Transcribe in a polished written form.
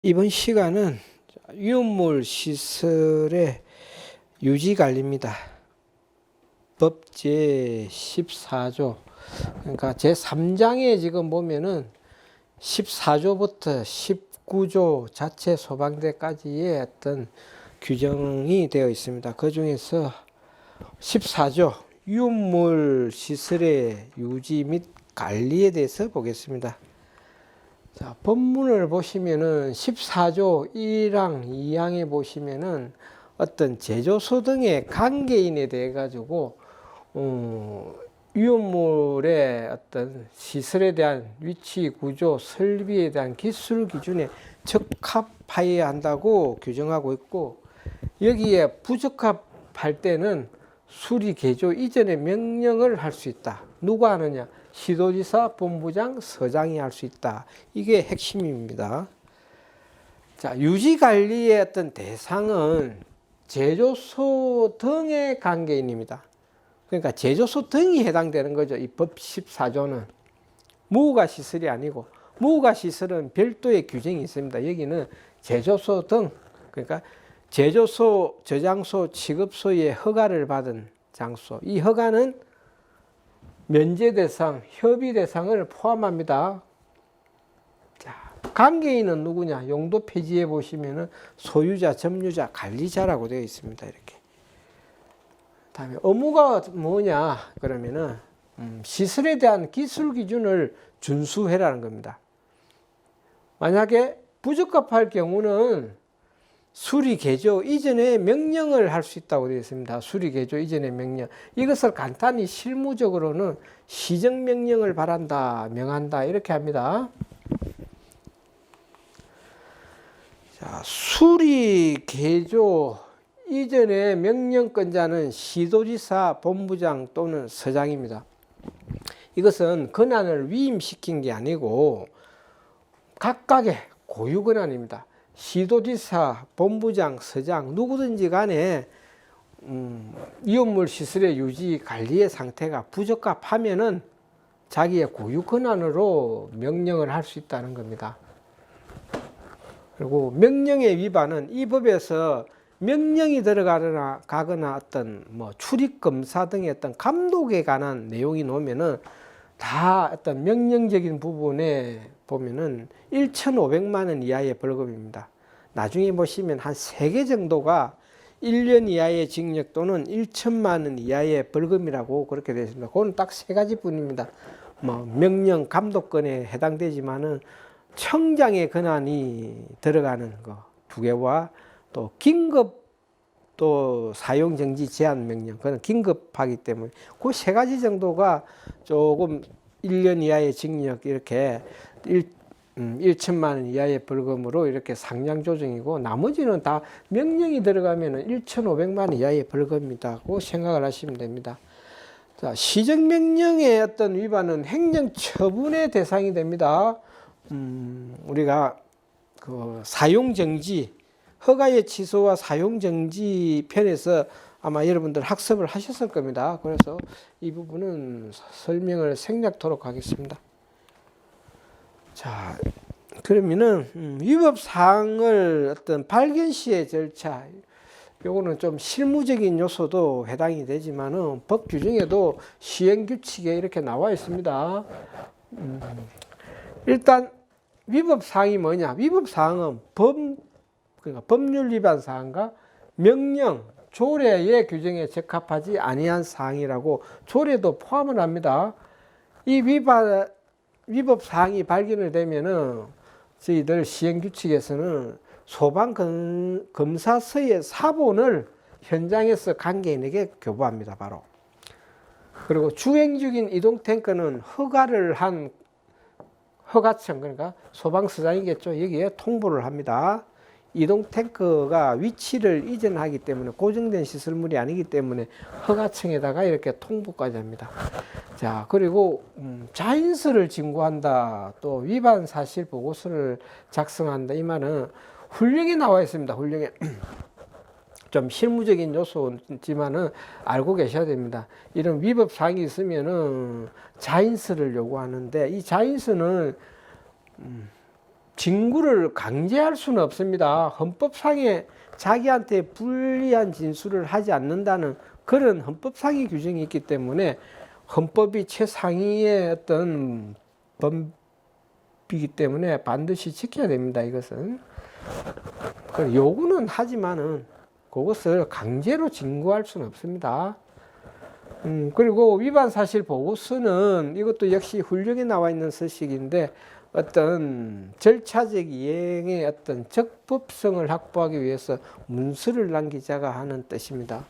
이번 시간은 위험물 시설의 유지 관리입니다. 법 제14조, 그러니까 제3장에 지금 보면은 14조부터 19조 자체 소방대까지의 어떤 규정이 되어 있습니다. 그 중에서 14조 위험물 시설의 유지 및 관리에 대해서 보겠습니다. 자, 본문을 보시면은 14조 1항, 2항에 보시면은 어떤 제조소 등의 관계인에 대해 가지고 위험물의 어떤 시설에 대한 위치, 구조, 설비에 대한 기술 기준에 적합하여야 한다고 규정하고 있고, 여기에 부적합할 때는 수리 개조 이전의 명령을 할 수 있다. 누가 하느냐? 시도지사, 본부장, 서장이 할 수 있다. 이게 핵심입니다. 자, 유지관리의 어떤 대상은 제조소 등의 관계인입니다. 그러니까 제조소 등이 해당되는 거죠. 이 법 14조는. 무허가 시설이 아니고, 무허가 시설은 별도의 규정이 있습니다. 여기는 제조소 등, 그러니까 제조소, 저장소, 취급소의 허가를 받은 장소. 이 허가는 면제 대상, 협의 대상을 포함합니다. 자, 관계인은 누구냐? 용도 폐지에 보시면은 소유자, 점유자, 관리자라고 되어 있습니다. 이렇게. 다음에 의무가 뭐냐? 그러면은 시설에 대한 기술 기준을 준수해라는 겁니다. 만약에 부적합할 경우는 수리 개조 이전에 명령을 할 수 있다고 되어 있습니다. 수리 개조 이전의 명령. 이것을 간단히 실무적으로는 시정명령을 바란다, 명한다 이렇게 합니다. 자, 수리 개조 이전의 명령권자는 시도지사, 본부장 또는 서장입니다. 이것은 권한을 위임시킨 게 아니고 각각의 고유 권한입니다. 시도지사, 본부장, 서장 누구든지 간에 위험물 시설의 유지 관리의 상태가 부적합하면은 자기의 고유 권한으로 명령을 할 수 있다는 겁니다. 그리고 명령의 위반은 이 법에서 명령이 들어가거나 어떤 출입 검사 등의 어떤 감독에 관한 내용이 나오면은 다 어떤 명령적인 부분에 보면은 1,500만 원 이하의 벌금입니다. 나중에 보시면 한 3개 정도가 1년 이하의 징역 또는 1천만 원 이하의 벌금이라고 그렇게 되어 있습니다. 그건 딱 3가지 뿐입니다. 명령 감독권에 해당되지만은 청장의 권한이 들어가는 거 2개와 또 긴급 또 사용 정지 제한 명령, 그건 긴급하기 때문에 그 3가지 정도가 조금 1년 이하의 징역 이렇게 1천만 원 이하의 벌금으로 이렇게 상량 조정이고, 나머지는 다 명령이 들어가면 1,500만 원 이하의 벌금이라고 생각을 하시면 됩니다. 자, 시정명령의 어떤 위반은 행정처분의 대상이 됩니다. 우리가 그 사용정지, 허가의 취소와 사용정지 편에서 아마 여러분들 학습을 하셨을 겁니다. 그래서 이 부분은 설명을 생략토록 하겠습니다. 자, 그러면은 위법사항을 어떤 발견 시의 절차, 요거는 좀 실무적인 요소도 해당이 되지만은 법 규정에도 시행규칙에 이렇게 나와 있습니다. 일단 위법사항이 뭐냐? 위법사항은 그러니까 법률 위반 사항과 명령, 조례의 규정에 적합하지 아니한 사항이라고 조례도 포함을 합니다. 이 위법 사항이 발견이 되면은 저희들 시행규칙에서는 소방검사서의 사본을 현장에서 관계인에게 교부합니다. 바로. 그리고 주행 중인 이동탱크는 허가를 한 허가청, 그러니까 소방서장이겠죠. 여기에 통보를 합니다. 이동탱크가 위치를 이전하기 때문에 고정된 시설물이 아니기 때문에 허가청에다가 이렇게 통보까지 합니다. 자, 그리고 자인서를 진구한다, 또 위반 사실 보고서를 작성한다, 이 말은 훈령에 나와 있습니다. 훈령에. 좀 실무적인 요소지만은 알고 계셔야 됩니다. 이런 위법 사항이 있으면은 자인서를 요구하는데, 이 자인서는 징구를 강제할 수는 없습니다. 헌법상에 자기한테 불리한 진술을 하지 않는다는 그런 헌법상의 규정이 있기 때문에 헌법이 최상위의 어떤 법이기 때문에 반드시 지켜야 됩니다. 이것은 요구는 하지만은 그것을 강제로 징구할 수는 없습니다. 그리고 위반 사실 보고서는 이것도 역시 훌륭히 나와 있는 서식인데 어떤 절차적 이행의 어떤 적법성을 확보하기 위해서 문서를 남기자가 하는 뜻입니다.